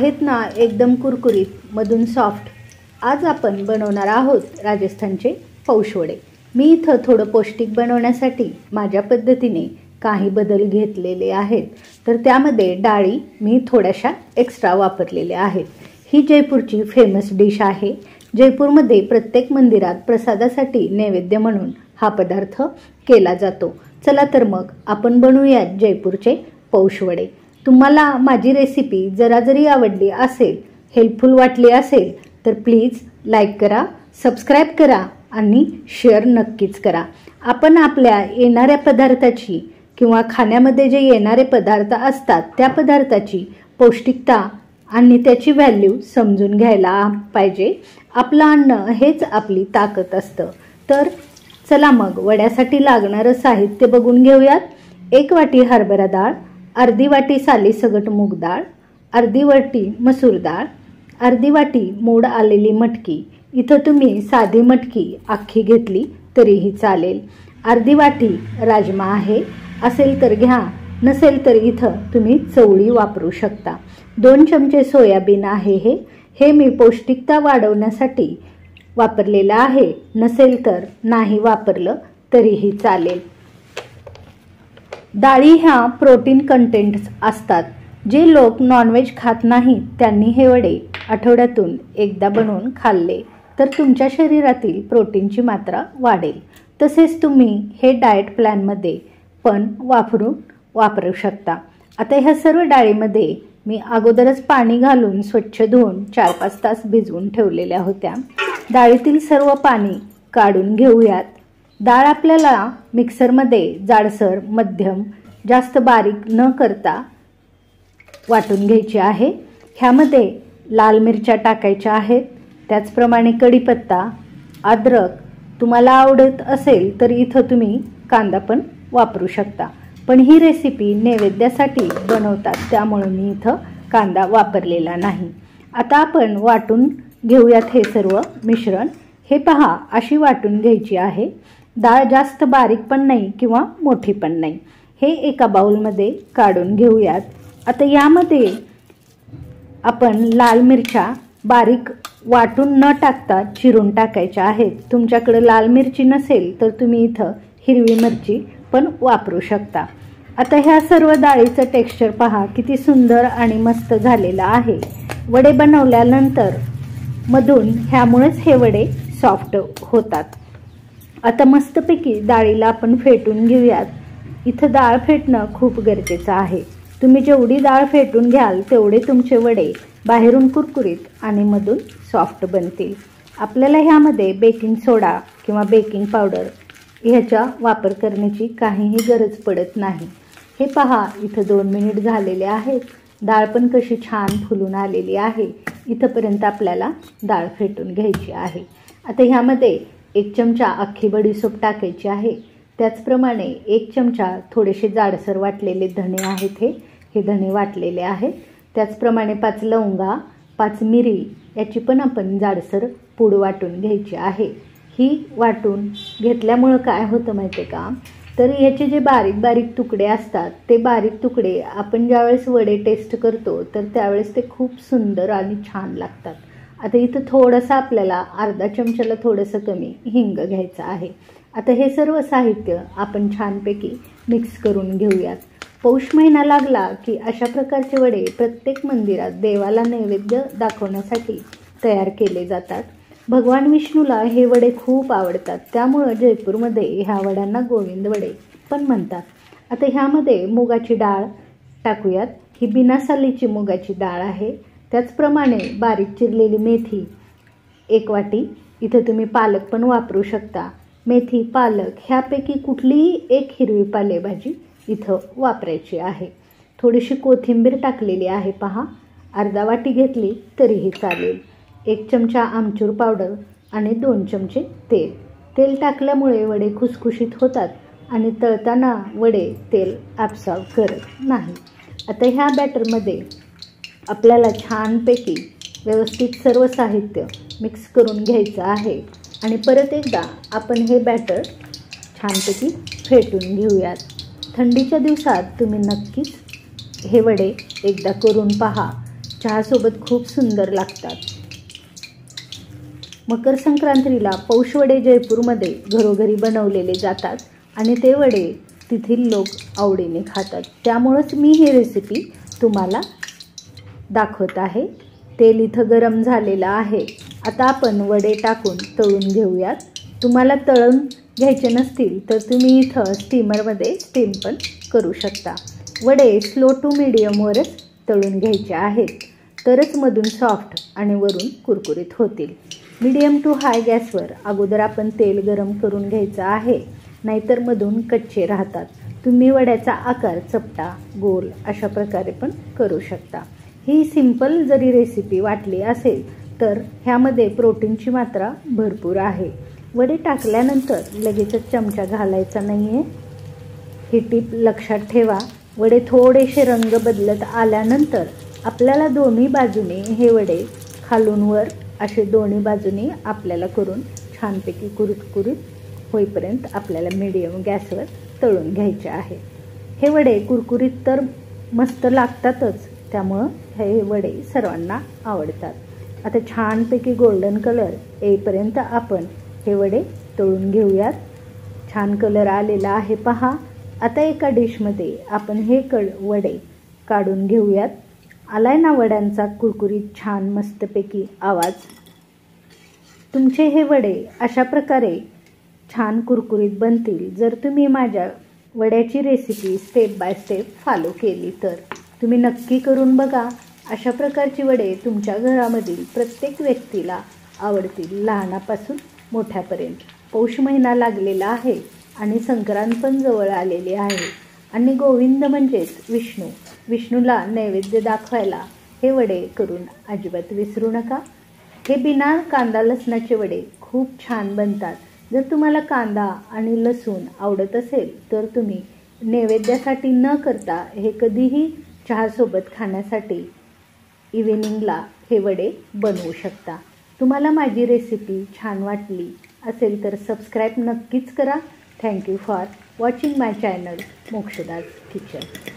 आहेत ना एकदम कुरकुरीत, मधून सॉफ्ट। आज आपण बनवणार आहोत राजस्थानचे पौषवडे। मी इथं थोडं पौष्टिक बनवण्यासाठी माझ्या पद्धतीने काही बदल घेतलेले आहेत, तर त्यामध्ये डाळी मी थोड्याशा एक्स्ट्रा वापरलेल्या आहेत। ही जयपूरची फेमस डिश आहे। जयपूरमध्ये प्रत्येक मंदिरात प्रसादासाठी नैवेद्य म्हणून हा पदार्थ केला जातो। चला तर मग आपण बनवूयात जयपूरचे पौषवडे। तुम्हाला माझी रेसिपी जरा जरी आवडली असेल, हेल्पफुल वाटली असेल तर प्लीज लाईक करा, सबस्क्राईब करा आणि शेअर नक्कीच करा। आपण आपल्या येणाऱ्या पदार्थाची किंवा खाण्यामध्ये जे येणारे पदार्थ असतात त्या पदार्थाची पौष्टिकता आणि त्याची व्हॅल्यू समजून घ्यायला पाहिजे। आपलं अन्न हेच आपली ताकद असतं। तर चला मग वड्यासाठी लागणारं साहित्य बघून घेऊयात। 1 वाटी हरभरा डाळ, अर्धी वाटी सालीसगट मूग डाळ, अर्धी वाटी मसूर डाळ, अर्धी वाटी मोड आलेली मटकी। इथं तुम्ही साधी मटकी अख्खी घेतली तरीही चालेल। अर्धी वाटी राजमा आहे, असेल तर घ्या, नसेल तर इथं तुम्ही चवळी वापरू शकता। 2 चमचे सोयाबीन आहे। हे मी पौष्टिकता वाढवण्यासाठी वापरलेलं आहे, नसेल तर नाही वापरलं तरीही चालेल। डाळी ह्या प्रोटीन कंटेंट्स असतात। जे लोक नॉनव्हेज खात नाहीत त्यांनी हे वडे आठवड्यातून एकदा बनवून खाल्ले तर तुमच्या शरीरातील प्रोटीनची मात्रा वाढेल। तसेच तुम्ही हे डाएट प्लॅनमध्ये पण वापरू शकता। आता ह्या सर्व डाळीमध्ये मी अगोदरच पाणी घालून स्वच्छ धुवून 4-5 तास भिजवून ठेवलेल्या होत्या। डाळीतील सर्व पाणी काढून घेऊयात। डाळ आपल्याला मिक्सरमध्ये जाडसर, मध्यम, जास्त बारीक न करता वाटून घ्यायची आहे। ह्यामध्ये लाल मिरच्या टाकायच्या आहेत, त्याचप्रमाणे कढीपत्ता, अद्रक, तुम्हाला आवडत असेल तर इथं तुम्ही कांदा पण वापरू शकता, पण ही रेसिपी नैवेद्यासाठी बनवतात त्यामुळे मी इथं कांदा वापरलेला नाही। आता आपण वाटून घेऊयात हे सर्व मिश्रण। हे पहा, अशी वाटून घ्यायची आहे। डाळ जास्त बारीक पण नाही किंवा मोठी पण नाही। हे एका बाउलमध्ये काढून घेऊयात। आता यामध्ये आपण लाल मिरच्या बारीक वाटून न टाकता चिरून टाकायच्या आहेत। तुमच्याकडे लाल मिरची नसेल तर तुम्ही इथं हिरवी मिरची पण वापरू शकता। आता ह्या सर्व डाळीचं टेक्स्चर पहा किती सुंदर आणि मस्त झालेलं आहे। वडे बनवल्यानंतर मधून ह्यामुळेच हे वडे सॉफ्ट होतात। आता मस्तपैकी डाळीला आपण फेटून घेऊयात। इथं डाळ फेटणं खूप गरजेचं आहे। तुम्ही जेवढी डाळ फेटून घ्याल तेवढे तुमचे वडे बाहेरून कुरकुरीत आणि मधून सॉफ्ट बनतील। आपल्याला ह्यामध्ये बेकिंग सोडा किंवा बेकिंग पावडर ह्याचा वापर करण्याची काहीही गरज पडत नाही। हे पहा, इथं 2 मिनिट झालेले आहेत। डाळ पण कशी छान फुलून आलेली आहे। इथंपर्यंत आपल्याला डाळ फेटून घ्यायची आहे। आता ह्यामध्ये 1 चमचा अख्खी बडीशेप टाकायची आहे। त्याचप्रमाणे 1 चमचा थोडेसे जाडसर वाटलेले धणे आहेत। हे धणे वाटलेले आहेत। त्याचप्रमाणे 5 लवंगा, 5 मिरी याची पण आपण जाडसर पूड वाटून घ्यायची आहे। ही वाटून घेतल्यामुळं काय होतं माहिती आहे का, तर याचे जे बारीक बारीक तुकडे असतात ते बारीक तुकडे आपण ज्यावेळेस वडे टेस्ट करतो तर त्यावेळेस ते खूप सुंदर आणि छान लागतात। आता इथं थोडंसं आपल्याला अर्धा चमच्याला थोडंसं कमी हिंग घ्यायचं आहे। आता हे सर्व साहित्य आपण छानपैकी मिक्स करून घेऊयात। पौष महिना लागला की अशा प्रकारचे वडे प्रत्येक मंदिरात देवाला नैवेद्य दाखवण्यासाठी तयार केले जातात। भगवान विष्णूला हे वडे खूप आवडतात, त्यामुळे जयपूरमध्ये ह्या वड्यांना गोविंद वडे पण म्हणतात। आता ह्यामध्ये मुगाची डाळ टाकूयात। ही बिना सालीची मुगाची डाळ आहे। त्याचप्रमाणे बारीक चिरलेली मेथी 1 वाटी। इथं तुम्ही पालक पण वापरू शकता। मेथी, पालक ह्यापैकी कुठलीही एक हिरवी पालेभाजी इथं वापरायची आहे। थोडीशी कोथिंबीर टाकलेली आहे पहा, अर्धा वाटी घेतली तरीही चालेल। 1 चमचा आमचूर पावडर आणि 2 चमचे तेल। तेल टाकल्यामुळे वडे खुसखुशीत होतात आणि तळताना वडे तेल ॲब्सॉर्ब करत नाही। आता ह्या बॅटरमध्ये आपल्याला छानपैकी व्यवस्थित सर्व साहित्य मिक्स करून घ्यायचं आहे आणि परत एकदा आपण हे बॅटर छानपैकी फेटून घेऊयात। थंडीच्या दिवसात तुम्ही नक्कीच हे वडे एकदा करून पहा। चहासोबत खूप सुंदर लागतात। मकर संक्रांतीला पौष वडे जयपूरमध्ये घरोघरी बनवलेले जातात आणि ते वडे तेथील लोक आवडीने खातात। त्यामुळेच मी ही रेसिपी तुम्हाला दाखवत आहे। तेल इथं गरम झालेलं आहे। आता आपण वडे टाकून तळून घेऊयात। तुम्हाला तळून घ्यायचे नसतील तर तुम्ही इथं स्टीमरमध्ये स्टीम पण करू शकता। वडे स्लो टू मीडियमवरच तळून घ्यायचे आहेत, तरच मधून सॉफ्ट आणि वरून कुरकुरीत होतील। मीडियम टू हाय गॅसवर अगोदर आपण तेल गरम करून घ्यायचं आहे, नाहीतर मधून कच्चे राहतात। तुम्ही वड्याचा आकार चपटा, गोल अशा प्रकारे पण करू शकता। ही सिंपल जरी रेसिपी वाटली असेल तर ह्यामध्ये प्रोटीनची मात्रा भरपूर आहे। वडे टाकल्यानंतर लगेचच चमचा घालायचा नाही आहे, ही टीप लक्षात ठेवा। वडे थोडेसे रंग बदलत आल्यानंतर आपल्याला दोन्ही बाजूने हे वडे खालून वर असे दोन्ही बाजूने आपल्याला करून छानपैकी कुरकुरीत होईपर्यंत आपल्याला मीडियम गॅसवर तळून घ्यायचे आहे। हे वडे कुरकुरीत तर मस्त लागतातच, त्यामुळं हे वडे सर्वांना आवडतात। आता छानपैकी गोल्डन कलर येईपर्यंत आपण हे वडे तळून घेऊयात। छान कलर आलेला आहे पहा। आता एका डिशमध्ये आपण हे वडे काढून घेऊयात। आलाय ना वड्यांचा कुरकुरीत छान मस्तपैकी आवाज। तुमचे हे वडे अशा प्रकारे छान कुरकुरीत बनतील जर तुम्ही माझ्या वड्याची recipe step by step follow केली तर। तुम्ही नक्की करून बघा। अशा प्रकारची वडे तुमच्या घरामधील प्रत्येक व्यक्तीला आवडतील, लहानापासून मोठ्यापर्यंत। पौष महिना लागलेला आहे आणि संक्रांत पण जवळ आलेली आहे आणि गोविंद म्हणजेच विष्णू, विष्णूला नैवेद्य दाखवायला हे वडे करून अजिबात विसरू नका। हे बिना कांदा लसणाचे वडे खूप छान बनतात। जर तुम्हाला कांदा आणि लसूण आवडत असेल तर तुम्ही नैवेद्यासाठी न करता हे कधीही चहासोबत खाण्यासाठी इव्हिनिंगला हे वडे बनवू शकता। तुम्हाला माझी रेसिपी छान वाटली असेल तर सबस्क्राईब नक्कीच करा। Thank you for watching my channel Mokshada's kitchen.